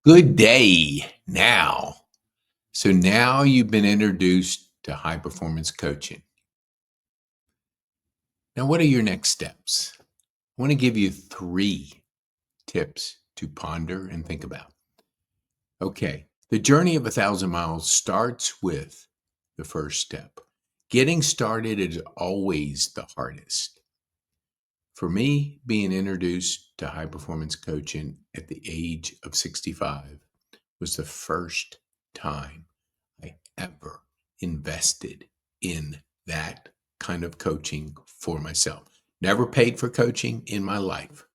Good day now. So now you've been introduced to high performance coaching. Now, what are your next steps? I want to give you three tips to ponder and think about. Okay, the journey of 1,000 miles starts with the first step. Getting started is always the hardest. For me, being introduced to high performance coaching at the age of 65 was the first time I ever invested in that kind of coaching for myself. Never paid for coaching in my life.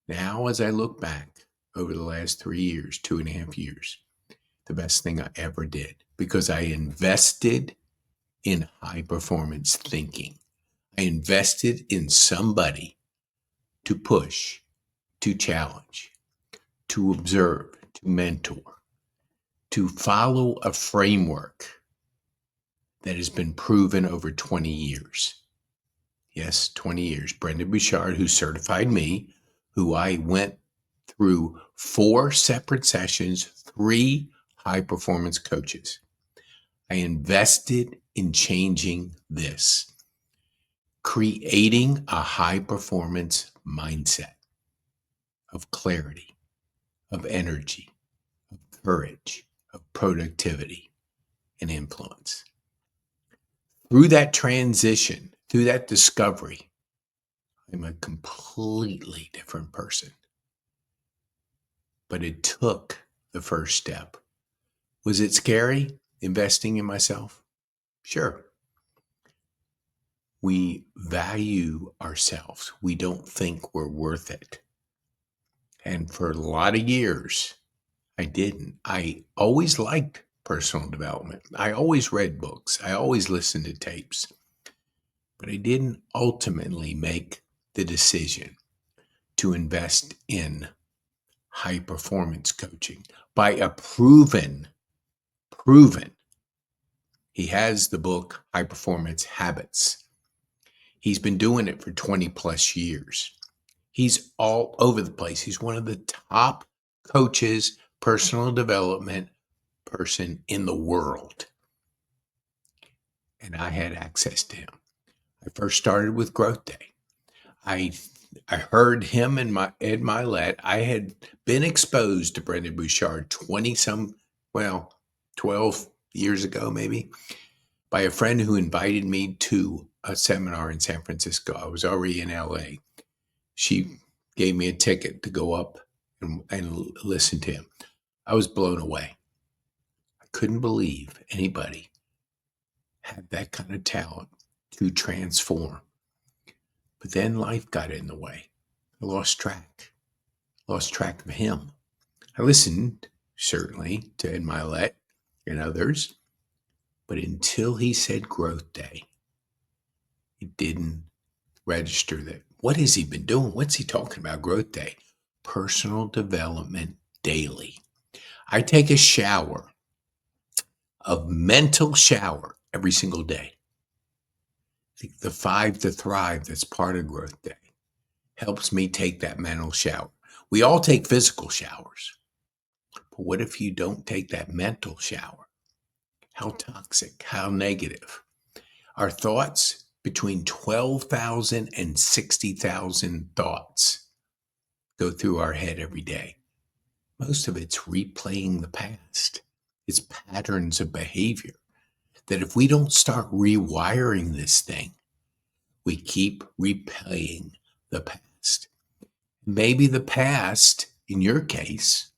Now, as I look back over the last 3 years, 2.5 years, the best thing I ever did because I invested in high performance thinking. I invested in somebody to push, to challenge, to observe, to mentor, to follow a framework that has been proven over 20 years. Yes, 20 years. Brendan Bouchard, who certified me, who I went through 4 separate sessions, 3 high performance coaches. I invested in changing this, creating a high performance mindset of clarity, of energy, of courage, of productivity, and influence. Through that transition, through that discovery, I'm a completely different person. But it took the first step. Was it scary investing in myself? Sure. We value ourselves. We don't think we're worth it. And for a lot of years, I didn't. I always liked personal development. I always read books. I always listened to tapes. But I didn't ultimately make the decision to invest in high performance coaching by a proven, he has the book High Performance Habits. He's been doing it for 20 plus years. He's all over the place. He's one of the top coaches, personal development person in the world. And I had access to him. I first started with Growth Day. I heard him and Ed Milet. I had been exposed to Brendan Bouchard 12 years ago, maybe, by a friend who invited me to a seminar in San Francisco. I was already in LA. She gave me a ticket to go up and listen to him. I was blown away. I couldn't believe anybody had that kind of talent to transform. But then life got in the way. I lost track of him. I listened, certainly, to Ed Milet and others, but until he said Growth Day, it didn't register that. What has he been doing? What's he talking about? Growth Day. Personal development daily. I take a shower, a mental shower, every single day. The 5 to Thrive that's part of Growth Day helps me take that mental shower. We all take physical showers. But what if you don't take that mental shower? How toxic, how negative. Our thoughts, between 12,000 and 60,000 thoughts go through our head every day. Most of it's replaying the past. It's patterns of behavior that if we don't start rewiring this thing, we keep replaying the past. Maybe the past, in your case,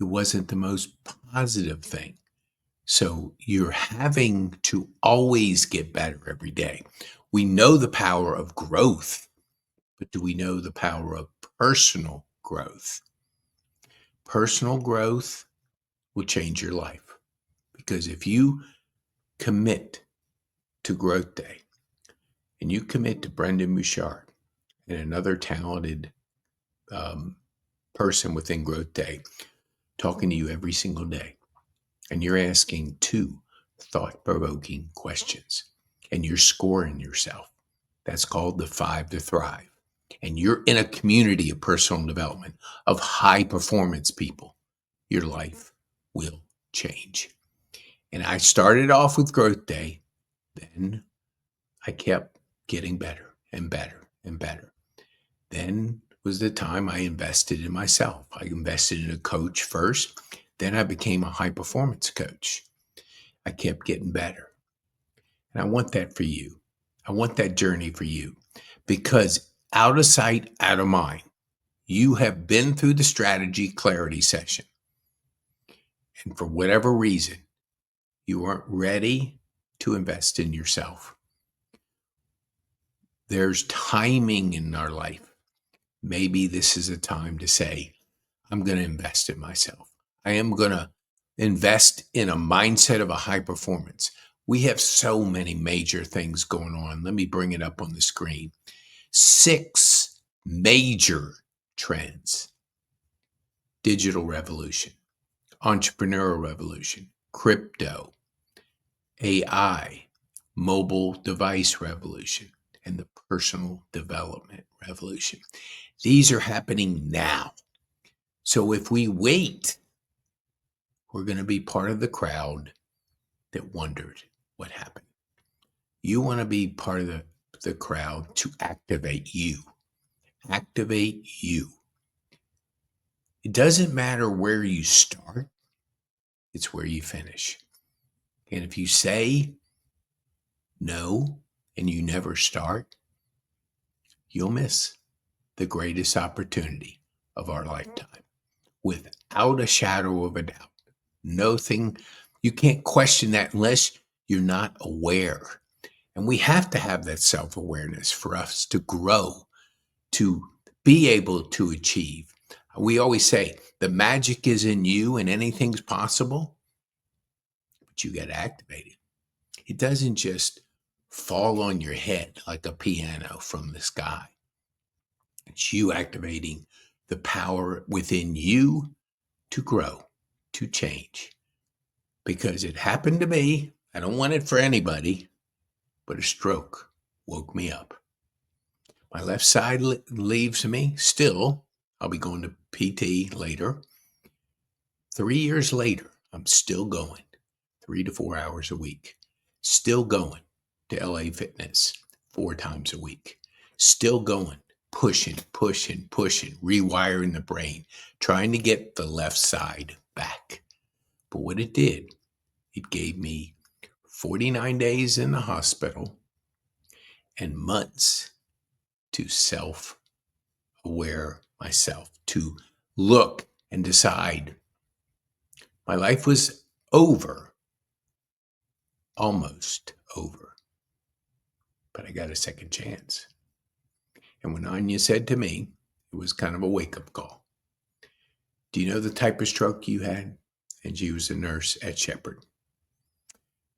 it wasn't the most positive thing. So you're having to always get better every day. We know the power of growth, but do we know the power of personal growth? Personal growth will change your life because if you commit to Growth Day and you commit to Brendan Bouchard and another talented person within Growth Day talking to you every single day, and you're asking 2 thought-provoking questions, and you're scoring yourself. That's called the 5 to Thrive. and you're in a community of personal development, of high performance people, your life will change. And I started off with Growth Day. Then I kept getting better and better and better. Then was the time I invested in myself. I invested in a coach first. Then I became a high performance coach. I kept getting better. And I want that for you. I want that journey for you because out of sight, out of mind, you have been through the strategy clarity session. And for whatever reason, you weren't ready to invest in yourself. There's timing in our life. Maybe this is a time to say, I'm going to invest in myself. I am going to invest in a mindset of a high performance. We have so many major things going on. Let me bring it up on the screen. 6 major trends: digital revolution, entrepreneurial revolution, crypto, AI, mobile device revolution, and the personal development revolution. These are happening now. So if we wait, we're going to be part of the crowd that wondered what happened. You want to be part of the crowd to activate you. Activate you. It doesn't matter where you start, it's where you finish. And if you say no and you never start, you'll miss the greatest opportunity of our lifetime. Without a shadow of a doubt. Nothing, you can't question that unless you're not aware. And we have to have that self-awareness for us to grow, to be able to achieve. We always say the magic is in you and anything's possible, but you got to activate it. It doesn't just fall on your head like a piano from the sky. It's you activating the power within you to grow, to change. Because it happened to me. I don't want it for anybody, but a stroke woke me up. My left side leaves me still. I'll be going to PT later. 3 years later, I'm still going 3 to 4 hours a week. Still going to LA Fitness 4 times a week. Still going, pushing, rewiring the brain, trying to get the left side back. But what it did, it gave me 49 days in the hospital and months to self-aware myself, to look and decide. My life was over, almost over, but I got a second chance. And when Anya said to me, it was kind of a wake-up call. Do you know the type of stroke you had? And she was a nurse at Shepherd.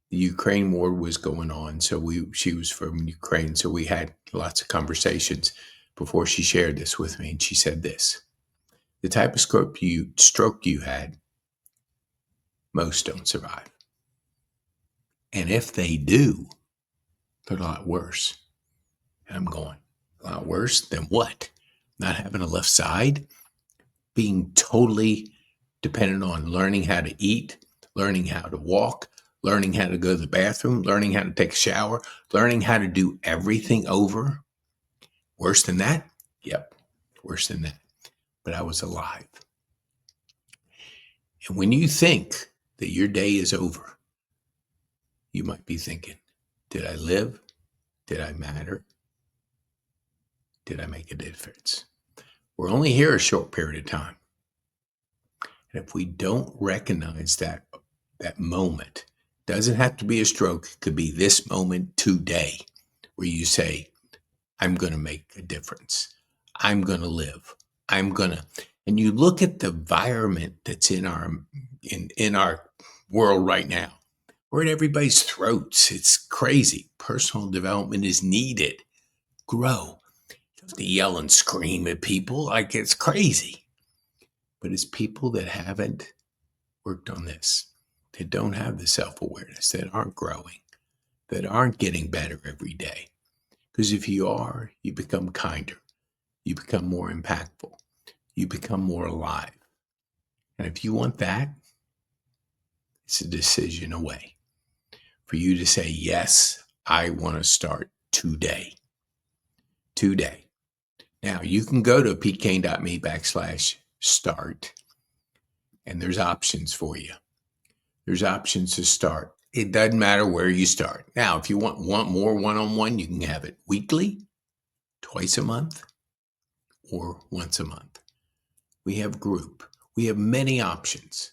The Ukraine war was going on, so she was from Ukraine, so we had lots of conversations before she shared this with me, and she said this: the type of stroke you had, most don't survive. And if they do, they're a lot worse. And I'm going, a lot worse than what? Not having a left side? Being totally dependent on learning how to eat, learning how to walk, learning how to go to the bathroom, learning how to take a shower, learning how to do everything over. Worse than that? Yep, worse than that. But I was alive. And when you think that your day is over, you might be thinking, did I live? Did I matter? Did I make a difference? We're only here a short period of time. And if we don't recognize that moment, doesn't have to be a stroke, it could be this moment today where you say, I'm going to make a difference. I'm going to live. And you look at the environment that's in our world right now. We're at everybody's throats. It's crazy. Personal development is needed. Grow. You don't have to yell and scream at people like it's crazy. But it's people that haven't worked on this, that don't have the self-awareness, that aren't growing, that aren't getting better every day. Because if you are, you become kinder. You become more impactful. You become more alive. And if you want that, it's a decision away for you to say, yes, I want to start today. Today. Now, you can go to PeteKane.me/start, and there's options for you. There's options to start. It doesn't matter where you start. Now, if you want more one-on-one, you can have it weekly, twice a month, or once a month. We have group. We have many options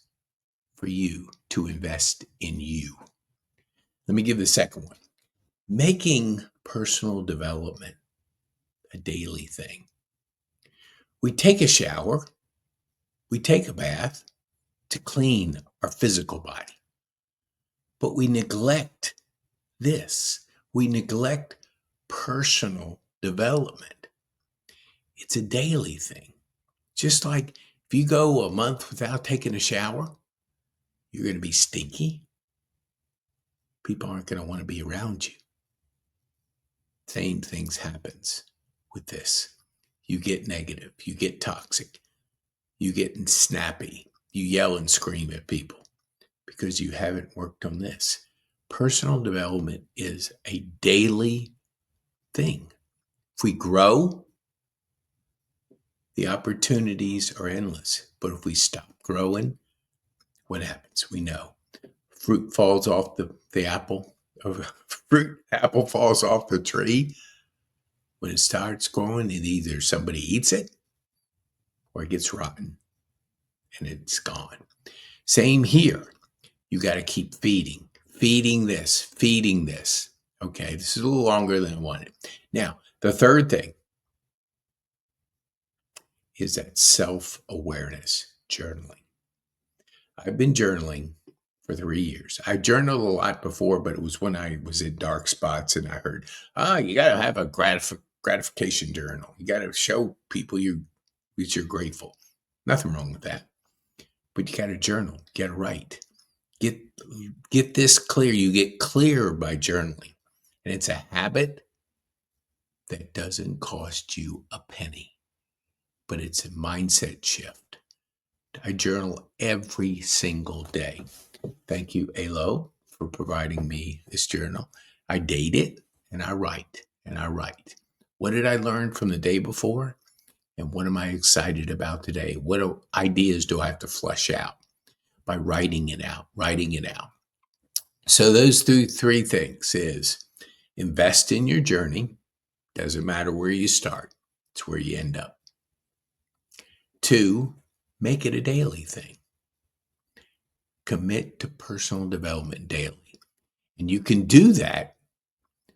for you to invest in you. Let me give the second one. Making personal development a daily thing. We take a shower, we take a bath to clean our physical body, but we neglect this. We neglect personal development. It's a daily thing. Just like if you go a month without taking a shower, you're going to be stinky. People aren't going to want to be around you. Same things happens with this. You get negative, you get toxic, you get snappy, you yell and scream at people because you haven't worked on this. Personal development is a daily thing. If we grow, the opportunities are endless. But if we stop growing, what happens? We know. Fruit falls off the apple. Apple falls off the tree. When it starts growing, it either somebody eats it or it gets rotten and it's gone. Same here. You got to keep feeding this. Okay, this is a little longer than I wanted. Now, the third thing is that self-awareness, journaling. I've been journaling for 3 years. I journaled a lot before, but it was when I was in dark spots and I heard, you got to have a gratification journal. You got to show people that you're grateful. Nothing wrong with that. But you got to journal, you got to write. Get this clear. You get clear by journaling. And it's a habit that doesn't cost you a penny, but it's a mindset shift. I journal every single day. Thank you, Alo, for providing me this journal. I date it and I write and I write. What did I learn from the day before? And what am I excited about today? What ideas do I have to flesh out by writing it out? So those three things is invest in your journey. Doesn't matter where you start. It's where you end up. 2, make it a daily thing. Commit to personal development daily. And you can do that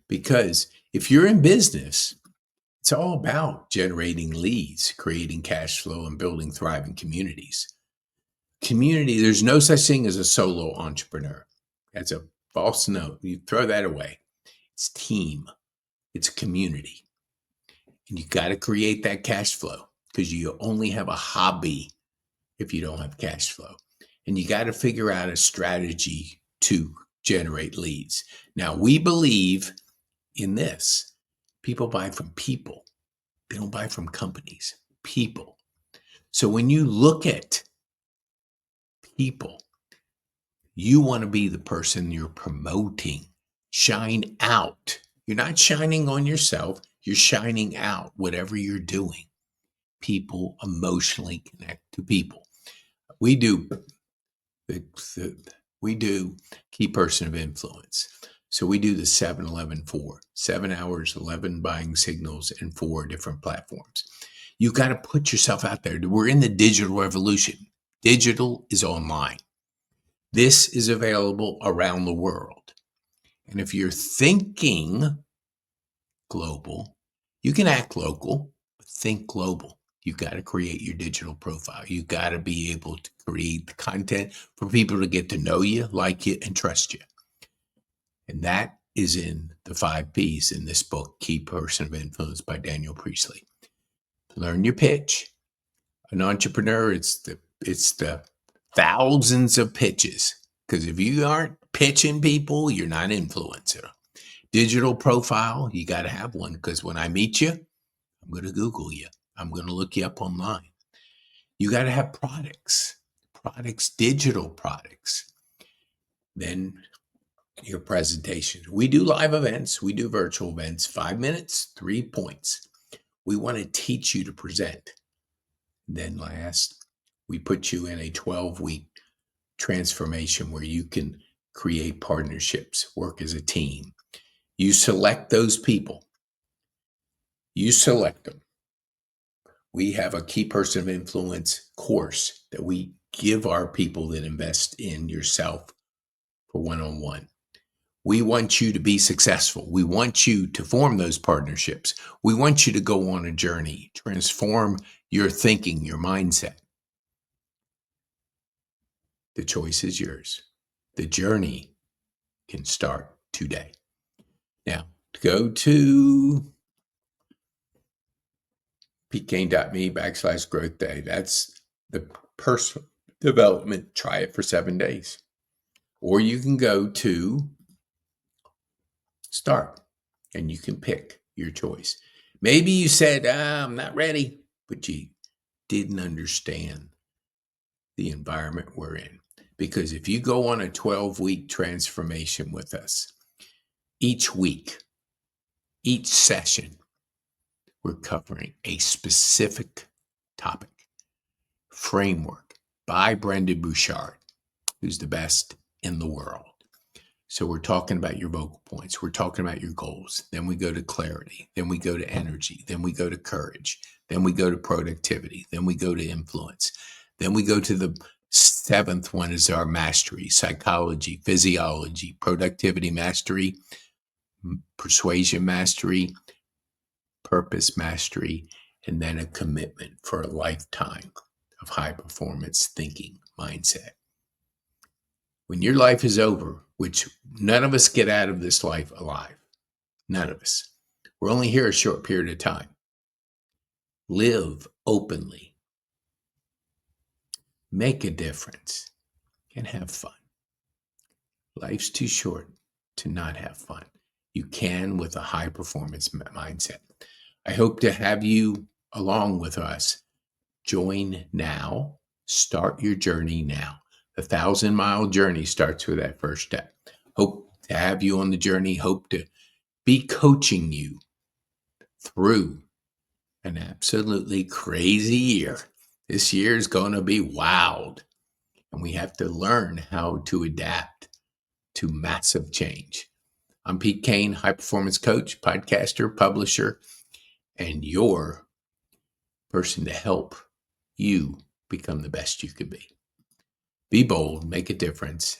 because if you're in business, it's all about generating leads, creating cash flow, and building thriving communities. There's no such thing as a solo entrepreneur. That's a false note. You throw that away. It's team. It's community. And you got to create that cash flow because you only have a hobby if you don't have cash flow. And you got to figure out a strategy to generate leads. Now, we believe in this. People buy from people. They don't buy from companies. People. So when you look at people, you want to be the person you're promoting. Shine out. You're not shining on yourself. You're shining out whatever you're doing. People emotionally connect to people. We do key person of influence. So we do the 7-11-4, 7 hours, 11 buying signals, and 4 different platforms. You got to put yourself out there. We're in the digital revolution. Digital is online. This is available around the world. And if you're thinking global, you can act local, but think global. You got to create your digital profile. You got to be able to create the content for people to get to know you, like you, and trust you. And that is in the 5 Ps in this book, Key Person of Influence by Daniel Priestley. Learn your pitch. An entrepreneur, it's the thousands of pitches. Because if you aren't pitching people, you're not influencing them. Digital profile, you got to have one because when I meet you, I'm going to Google you. I'm going to look you up online. You got to have products, digital products. Then your presentation. We do live events. We do virtual events. 5 minutes, 3 points. We want to teach you to present. Then last, we put you in a 12-week transformation where you can create partnerships, work as a team. You select those people. You select them. We have a key person of influence course that we give our people that invest in yourself for one-on-one. We want you to be successful. We want you to form those partnerships. We want you to go on a journey, transform your thinking, your mindset. The choice is yours. The journey can start today. Now, go to PeteKane.me/growth day. That's the personal development. Try it for 7 days. Or you can go to start and you can pick your choice. Maybe you said, I'm not ready, but you didn't understand the environment we're in. Because if you go on a 12-week transformation with us, each week, each session, we're covering a specific topic, framework by Brendan Bouchard, who's the best in the world. So we're talking about your vocal points. We're talking about your goals. Then we go to clarity. Then we go to energy. Then we go to courage. Then we go to productivity. Then we go to influence. Then we go to the 7th one is our mastery, psychology, physiology, productivity mastery, persuasion mastery, purpose mastery, and then a commitment for a lifetime of high performance thinking mindset. When your life is over, which none of us get out of this life alive, none of us. We're only here a short period of time. Live openly. Make a difference and have fun. Life's too short to not have fun. You can with a high performance mindset. I hope to have you along with us. Join now. Start your journey now. The 1,000-mile journey starts with that first step. Hope to have you on the journey. Hope to be coaching you through an absolutely crazy year. This year is going to be wild, and we have to learn how to adapt to massive change. I'm PeteKane, high performance coach, podcaster, publisher, and your person to help you become the best you could be. Be bold, make a difference.